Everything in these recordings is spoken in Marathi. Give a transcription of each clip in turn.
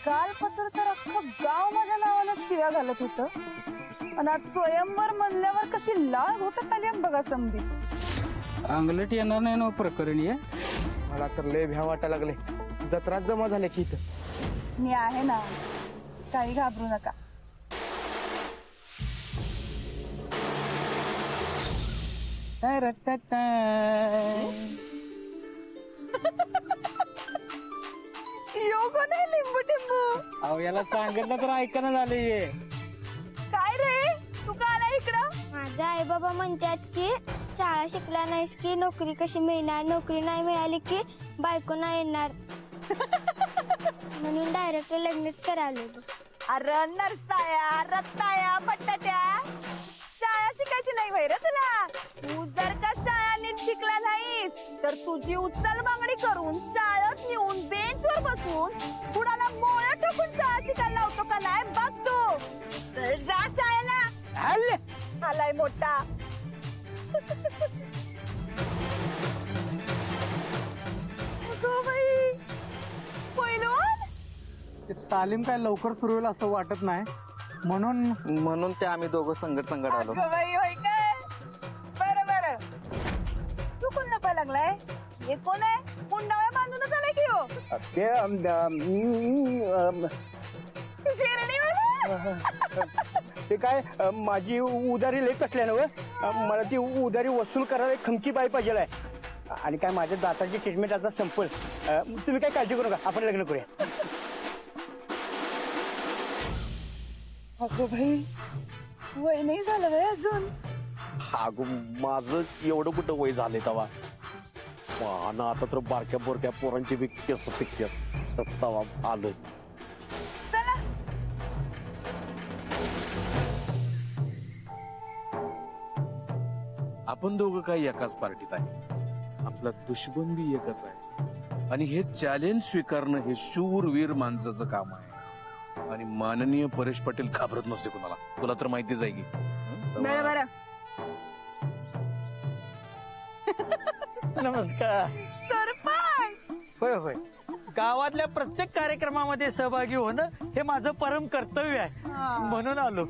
काल पत्र तर अख्खं गाव माझ्या नावानं शिव्या घालत होतं आणि आज स्वयंवर म्हणल्यावर कशी लाल होत आली बघा समधी. अंगलट येणार नाही ना प्रकरणी. मला तर लय भ्या वाटायला लागले. जत्रात जमा झाल्या की इथं. मी आहे ना, काही घाबरू नका. योग नाही लिंबू टिंबू. अहो याला सांगितलं तर ऐकणं झालंय. काय रे तू का आला इकडं? माझे आई बाबा म्हणतात की शाळा शिकला नाहीस की नोकरी कशी मिळणार, नोकरी नाही मिळाली की बायको नाही येणार. म्हणून डायरेक्ट लग्नच करायला. अरे नरसाया रत्ताया बटाट्या, शाळा शिकायची नाही वैर तुला. तू जर का शाळा नीट शिकला नाहीस तर तुझी उचल बांगडी करून शाळेत नेऊन बेंचवर बसून कुणाला मोळ्या टाकून शाळा शिकायला लावतो का नाही बघ तू. तर जा शाळेला. आलाय मोठा. तालीम काय लवकर सुरू होईल असं वाटत नाही, म्हणून ते आम्ही दोघं संगट आलो. होय काय? बरं बरं. तू कोण नफा लागलाय? हे कोण आहे? मुंडावळ्या बांधूनच आलाय की हो. ते काय माझी उदारी लई कसल्यानं मला ती उदारी वसूल करायला खमकी बाई पाहिजे आहे. आणि काय माझ्या दाताची ट्रीटमेंट आता संपल. तुम्ही काय काळजी करू नका, आपण लग्न करूया. अगो भाई, वय नाही झालं वय अजून. अगं माझं एवढं कुठं वय झालंय तवा. ना आता तर बारक्या बोरक्या पोरांची बी केस पिकतात तवा आलोय. चला. आपण दोघं काही एकाच पार्टीत आहे. आपला दुश्मन बी एकच आहे आणि हे चॅलेंज स्वीकारणं हे शूरवीर माणसाचं काम आहे. आणि माननीय परेश पाटील घाबरत नसते कुणाला, तुला तर माहितीच आहे की. बरं बरं. नमस्कार. सरपंच. होय होय, गावातल्या प्रत्येक कार्यक्रमामध्ये सहभागी होणं हे माझं परम कर्तव्य आहे, म्हणून आलो.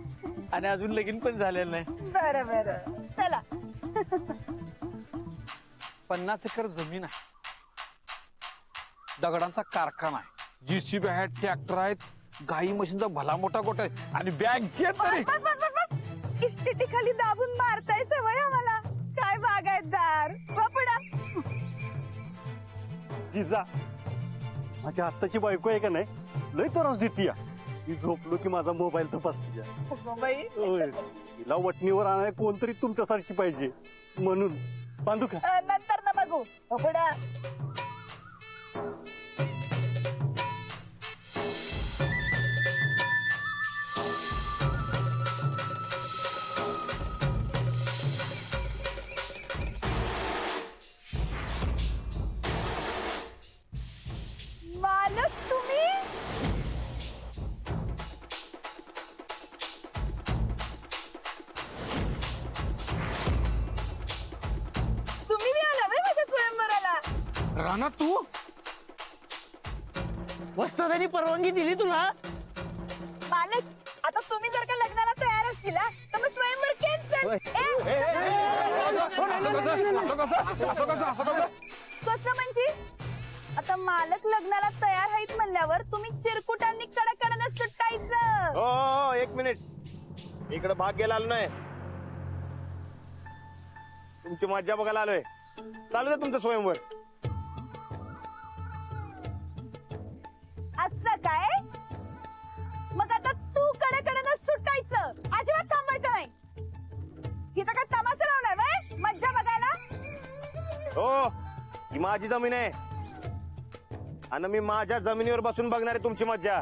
आणि अजून लगीन पण झालेलं नाही. बरं बरं चला. 50 एकर जमीन आहे, दगडांचा कारखाना आहे, जीसीबी आहेत, ट्रॅक्टर आहेत, गाई म्हशींचा भला मोठा गोठा आहे आणि बँकेत तरी. बस बस बस बस. इस्टेटी खाली दाबून मारताय सवय आम्हाला. काय बागायतदार पुढा. जिजा माझ्या आत्ताची बायको आहे का नाही, लय त्रास देते. ती झोपलो की माझा मोबाईल तपासते. बाई तिला वटणीवर आणायला कोणतरी तुमच्यासारखी पाहिजे, म्हणून. बांधू का? नंतर ना बघू. पुढा. मालक तुम्ही? तुम्ही बी आला बाई माझ्या स्वयंवराला. राणा तू वस्तादानी परवानगी दिली तुला? मालक आता तुम्ही जर का लग्नाला तयार असतील तर मग स्वयंवर कॅन्सल. कसं म्हणजे? आता मालक लग्नाला तयार आहेत म्हणल्यावर तुम्ही चिरकुटांनी कडकडनं सुटायचं. हो 1 मिनिट, इकडे भाग गेला आलो नाही, तुमची मज्जा बघायला आलोय. चालू दे तुमचं स्वयंवर. असं काय? मग आता तू कडकडनं सुटायचं, अजिबात थांबायचं नाही. इथं काय तमाशा लावणार बाय मज्जा बघायला? हो, ही माझी जमीन आहे आणि मी माझ्या जमिनीवर बसून बघणार आहे तुमची मज्जा.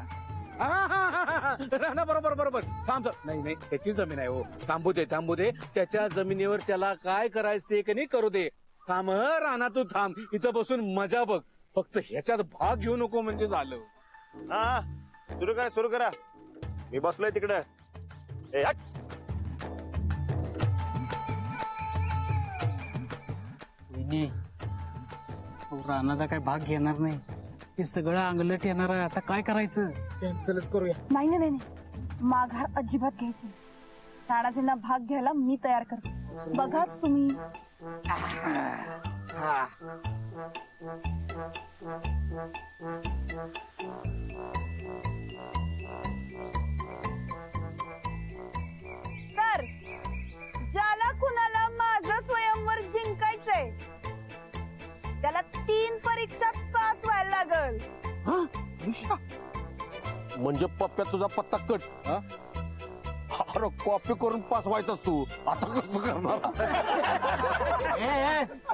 राणा बरोबर बरोबर. थांब. नाही त्याची जमीन आहे हो. थांबू दे. त्याच्या जमिनीवर त्याला काय करायचं ते की नाही करू दे. थांब राणा, तू थांब. इथं बसून मजा बघ, फक्त ह्याच्यात भाग घेऊ नको म्हणजे झालं. हा सुरू करा. मी बसलोय तिकडं. राणाचा काय भाग घेणार नाही. हे सगळं अंगलट येणार आहे. आता काय करायचं? कॅन्सलच करूया. नाही नाही नाही माघार अजिबात घ्यायची नाही. तानाजींना भाग घ्यायला मी तयार करते. बघाच तुम्ही. तर ज्याला कुणाला माझं स्वयंवर जिंकायचंय त्याला 3 परीक्षात पास व्हायला लागल. म्हणजे पप्प्या तुझा पत्ता कट हा? अरे कॉपी करून पास व्हायचास तू, आता कसं करणार?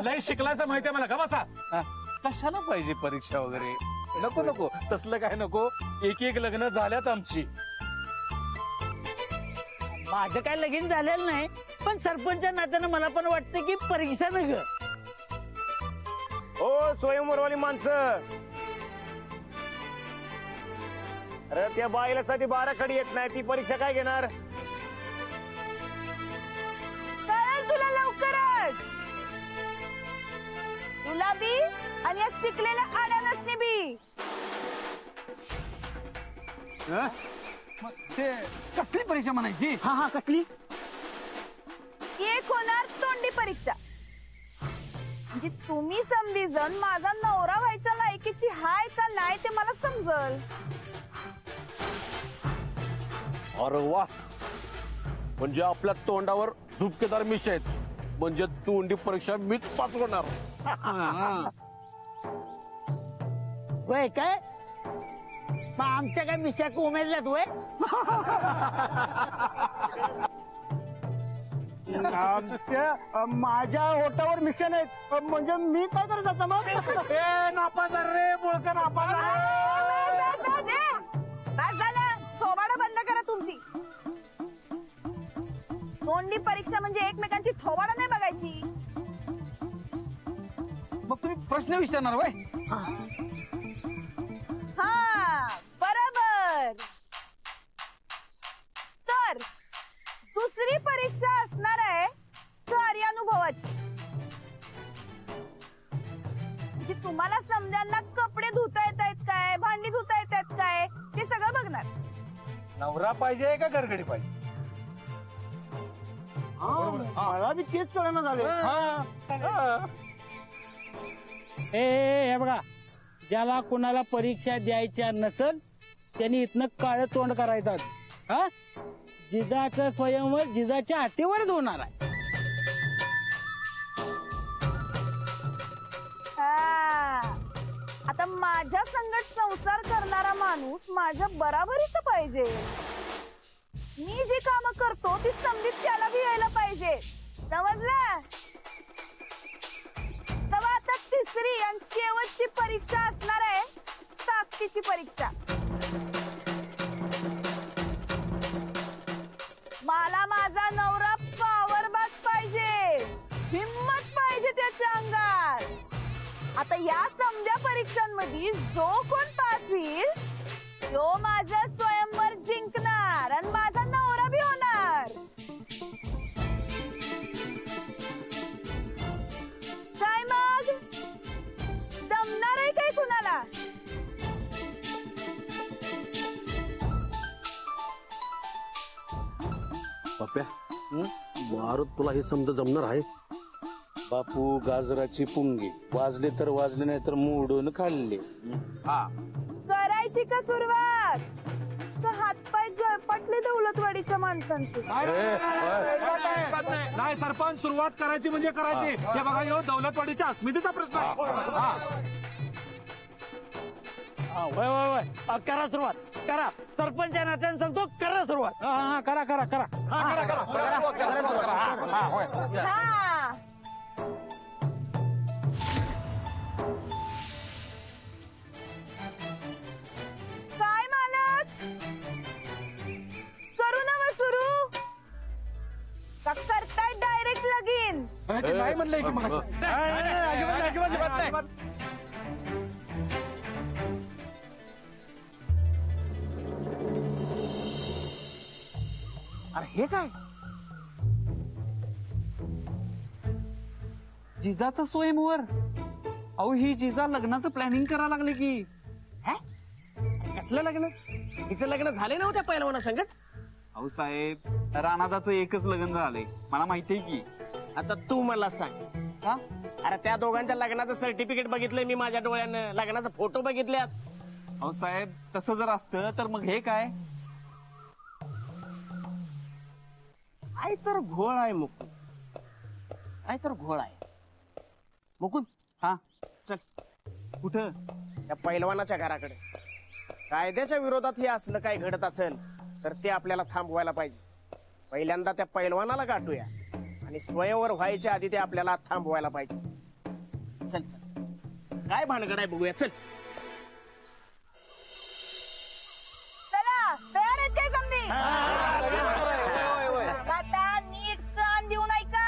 लय शिकलायचं माहितीये मला, का बसा हा? कशाला पाहिजे परीक्षा वगैरे? नको नको तसलं काय नको. एक लग्न झाल्यात आमची. माझं काय लगीन झालेलं नाही, पण सरपंच नात्यानं मला पण वाटतं की परीक्षा न ग. ओ स्वयंवरवाली माणसं, अरे त्या बाईला साधी 12 खडी येत नाही, ती परीक्षा काय घेणार? कळेल तुला लवकरच. तुला बी आणि या शिकलेल्या आड्यानसनी बी. ते कसली परीक्षा म्हणायची? हा हा कसली? एक होणार तोंडी परीक्षा. म्हणजे तुम्ही समजीजण माझा नवरा व्हायच्या लायकीची हाय का नाही ते मला समजल. अरे वा, म्हणजे आपल्या तोंडावर झुपकेदार मिश आहेत. म्हणजे तोंडी परीक्षा मीच पास होणार. वय काय मग आमच्या काय मिशा उमेदल्यात वय? माझ्या ओटावर मिशन आहेत, म्हणजे मी काय करत आता मग? नापास रे बोळका, नापास. बस झालं, थोबाडं बंद करा तुमची. तोंडी परीक्षा म्हणजे एकमेकांची थोबाडं नाही बघायची. मग तुम्ही प्रश्न विचारणार वय? हा बरोबर. तर दुसरी परीक्षा असणार आहे कार्यानुभवाची. म्हणजे तुम्हाला समजांना कपडे धुता येत आहेत काय, भांडी धुता येत आहेत काय, ते सगळं बघणार. नवरा पाहिजे का गरगडी पाहिजे? मला बी तेच कळणं झालं. हे बघा, ज्याला कुणाला परीक्षा द्यायच्या नसल त्यांनी इथनं काळ तोंड करायचं. हा, जिजाचं स्वयंवर जिजाच्या हातीवरच होणार आहे. हा. आता माझ्या संगत संसार करणारा माणूस माझ्या बराबरीच पाहिजे. मी जी कामं करतो ती समजीत त्याला बी यायला पाहिजे. समजलं? तेव्हा आता तिसरी आणि शेवटची परीक्षा असणार आहे ताकदीची परीक्षा. मला माझा नवरा पॉवरबाज पाहिजे, हिम्मत पाहिजे त्याच्या अंगात. आता या समजा परीक्षांमध्ये जो कोण पास होईल तो माझा स्वयंवर जिंकणार आणि माझा नवरा बी होणार. काय मग जमणार आहे काय कुणाला? पप्प्या मारुत, तुला हे समजा जमणार आहे? बापू गाजराची पुंगी वाजले तर वाजले, नाही तर मोडून खाल्ले. करायची का सुरुवात? तर हातपाय गळपटले दौलतवाडीच्या माणसांचे. नाही सरपंच, सुरुवात करायची म्हणजे करायची. हे बघा, ह्यो दौलतवाडीच्या अस्मितेचा प्रश्न आहे. वय वय वय, करा सुरुवात, करा. सरपंच या नात्याने सांगतो, करा सुरुवात. हा करा करा करा. हा काय मालक, करू ना मग सुरू का करताय डायरेक्ट लगीन? नाही म्हणलंय की मग. अरे हे काय? जिजाचा स्वयंवर? अहो ही जिजा लग्नाचं प्लॅनिंग करायला लागले की. कसलं लग्न तिचं लग्न झाले नव्हत्या पहिलवाना संगत. अहो साहेब राणादाचं एकच लग्न झालंय मला माहितीये की. आता तू मला सांग हा? अरे त्या दोघांच्या लग्नाचं सर्टिफिकेट बघितलंय मी माझ्या डोळ्यानं, लग्नाचा फोटो बघितल्यात. अहो साहेब तसं जर असतं तर मग हे काय. आई तर घोळ आहे मुकुंद, आई तर घोळ आहे. मुकुंद हा चल कुठं. त्या पैलवानाच्या घराकडे. कायद्याच्या विरोधात हे असलं काय घडत असेल तर ते आपल्याला थांबवायला पाहिजे. पहिल्यांदा त्या पैलवानाला गाठूया आणि स्वयंवर व्हायच्या आधी ते आपल्याला थांबवायला पाहिजे. चल चल काय भानगड आहे बघूया चल. चला तयार आहेत काय समधी? आता नीट कान देऊन ऐका.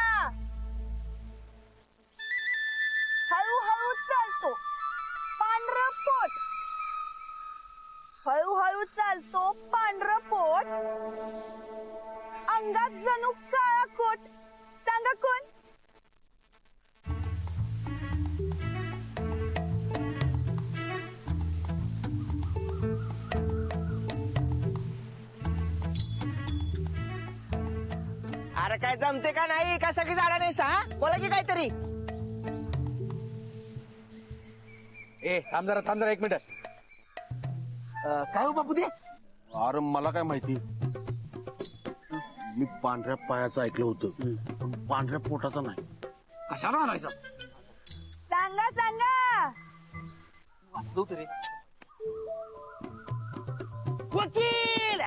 हळूहळू चालतो पांढरं पोट, हळूहळू चालतो पांढरं पोट, अंगात जणू काळा कोट. सांगा कोण? अरे काय जमते का नाही का सगळी झाडा नाही सा बोला की काहीतरी. ए थांब जरा एक मिनिट. काय हो बापू ते अरे मला काय माहिती. मी पांढऱ्या पायाचं ऐकलं होतं पण पांढऱ्या पोटाचं नाही. कशाला म्हणायचं. सांगा सांगा. वाचलो तरी. वकील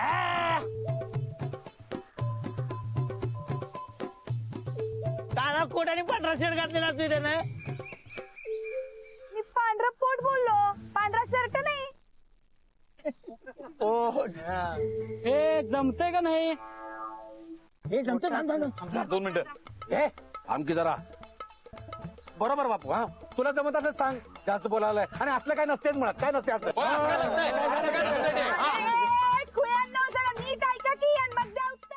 काळा कोट आणि पांढरा शर्ट घातलेला असतो त्यानं. मी पांढरं पोट बोललो, पांढरा शर्ट नाही. हे जमतंय का नाही? हे जमते थांब 2 मिनिटं. ए आमकी जरा. बरोबर बापू. हा तुला जमत असं सांग. जास्त बोलायला आणि असलं काय नसतेच म्हणत. काय नसते असलं. खुयांनो जरा नीट ऐका की आणि मग द्या उत्तर.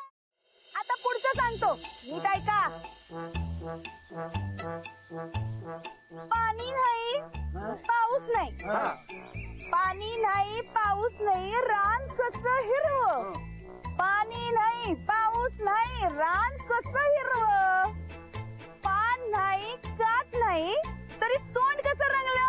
आता पुढचं सांगतो नीट ऐका. पाणी नाही पाऊस नाही, पाणी नाही पाऊस नाही रान कसं हिरवं. पाणी नाही पाऊस नाही रान कसं हिरवं. पान नाही कात नाही तरी तोंड कसं रंगलं.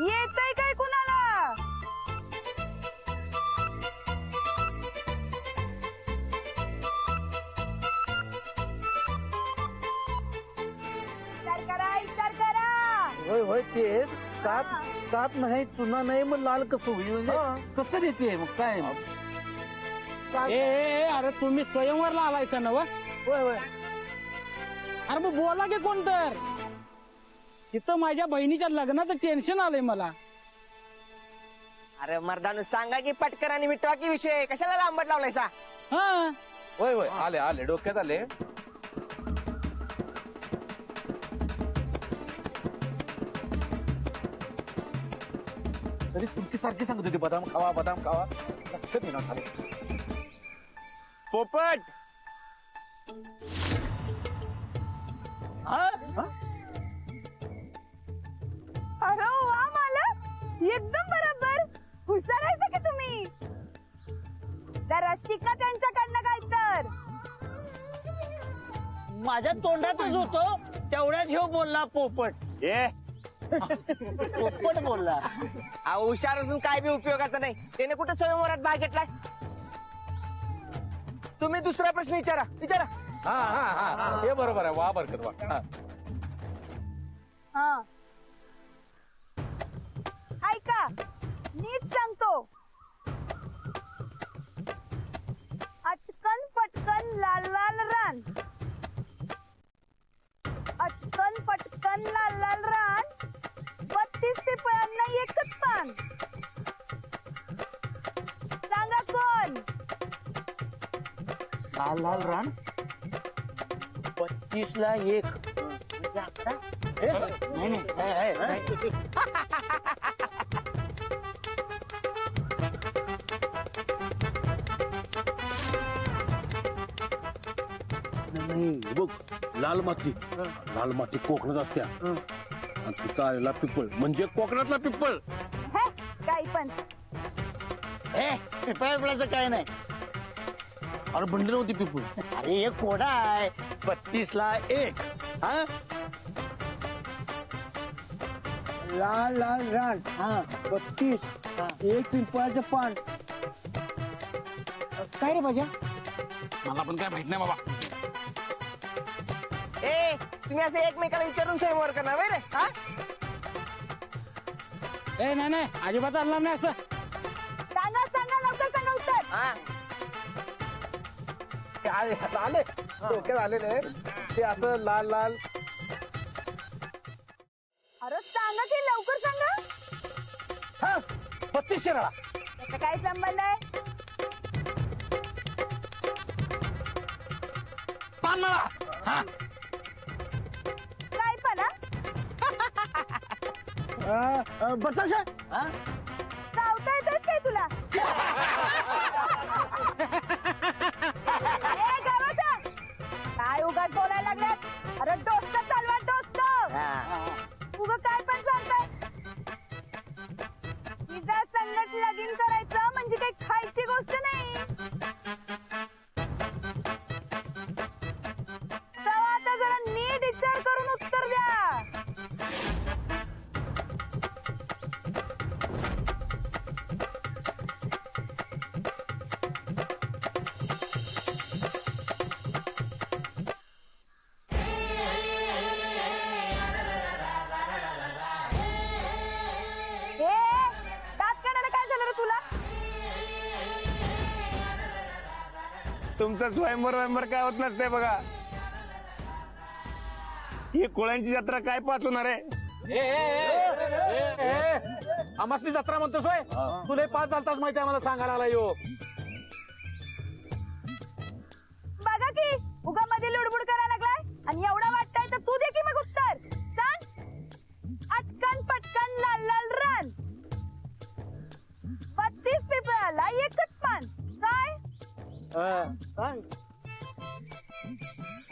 येतंय काय कुणाला? विचार करा विचार करा. होय होय ते कात नाही चुना नाही मग लाल कसं होईल म्हणजे कसं देते मग काय. ए अरे तुम्ही स्वयंवरला आलायसा ना? होय होय. अरे मग बोला की कोण तर. तिथं माझ्या बहिणीच्या लग्नाचं टेन्शन आलंय मला. अरे मर्दानू सांगा की पटकन आणि मिटवा की विषय. कशाला लांबट लावलायसा. हा होय होय आले डोक्यात आले. तरी सुरकी सारखी सांगत होती बदाम खावा. लक्ष देणार खाली. पोपट अरे वा मालक एकदम बरोबर. हुशार आहे की तुम्ही. जरा शिका त्यांच्याकडनं काय तर. माझ्या तोंडातच होतो तेवढ्यात ह्यो बोलला पोपट. पोपट बोलला. हुशार असून काय बी उपयोगाचा नाही. त्याने कुठे स्वयंवरात भाग घेतलाय. तुम्ही दुसरा प्रश्न विचारा. हा हे बरोबर आहे. वा बरकत वा. हा ऐका नीट सांगतो. अटकन पटकन लाल लाल रान, अटकन पटकन लाल लाल रान, 32 पिपळ्यांना एकच पान. सांगा कोण? लाल लाल रान 32 ला 1. नाही बघ लाल माती कोकणात असत्या आणि तिथं आलेला पिपळ म्हणजे कोकणातला पिपळ. हे काही पण पिपळाचं काय नाही. अरे म्हणले नव्हती पिपळ. अरे एक कोडा आहे 32ला 1. हा लाल लाल रान 32 एक पिंपळाचं पान. काय रे भाज्या? मला पण काय माहित नाही बाबा. ए तुम्ही असं एकमेकाला विचारून स्वयंवर करणार वय रे हा? ए नाही अजिबात आणणार नाही असं. सांगा लवकर सांगा उत्तर. हा काय आले डोक्यात आलेले ते असं लाल लाल. अरे सांगा की लवकर सांगा. 32 शिराळा. त्याचा काय संबंध आहे? काय पण बताशा. चावता येतात काय तुला? ए, गावाचा! काय उगाच बोलायला लागल्यात? अरे दोस्त चालवा दोस्त. उगा काय पण सांगताय. तिचा संगत लगीन करायचं म्हणजे काही खायची गोष्ट नाही. तेव्हा आता जरा नीट विचार करून उत्तर द्या. तुमचं स्वयंवर काय होत नसते बघा. ही कुळ्यांची जत्रा काय पाचवणार आहे. आमासनी जत्रा म्हणतोस होय? तुला 5 चालताच माहिती आहे मला सांगायला आला यो. बघा की उगा मध्ये लुडबुड करायला लागलाय आणि एवढा वाटतंय तर तू दे की मग उत्तर सांग. अटकन पटकन लाल लाल रान 32 पिपळाला एकच पान. काय?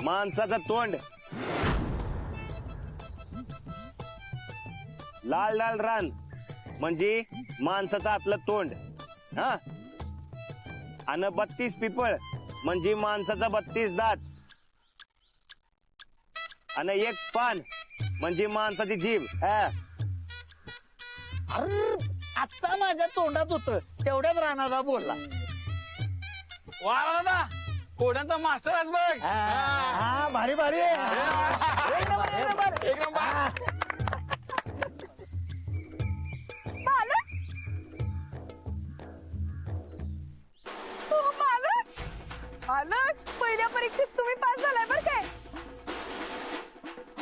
माणसाचं तोंड लाल लाल रान म्हणजे माणसाचं आतलं तोंड. हा आणि 32 पिपळ म्हणजे माणसाचा 32 दात आणि एक पान म्हणजे माणसाची जीभ. आता माझ्या तोंडात होत तेवढ्याच राहणारा बोलला. वा ना कोड्यांचा मास्टर आहेस बघ. भारी भारी. एक नंबर. मालक तू मालक पहिल्या परीक्षेत तुम्ही पास झालाय बरं काय.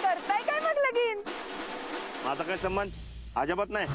करताय काय मग लगीन? माझा काय संबंध अजिबात नाही.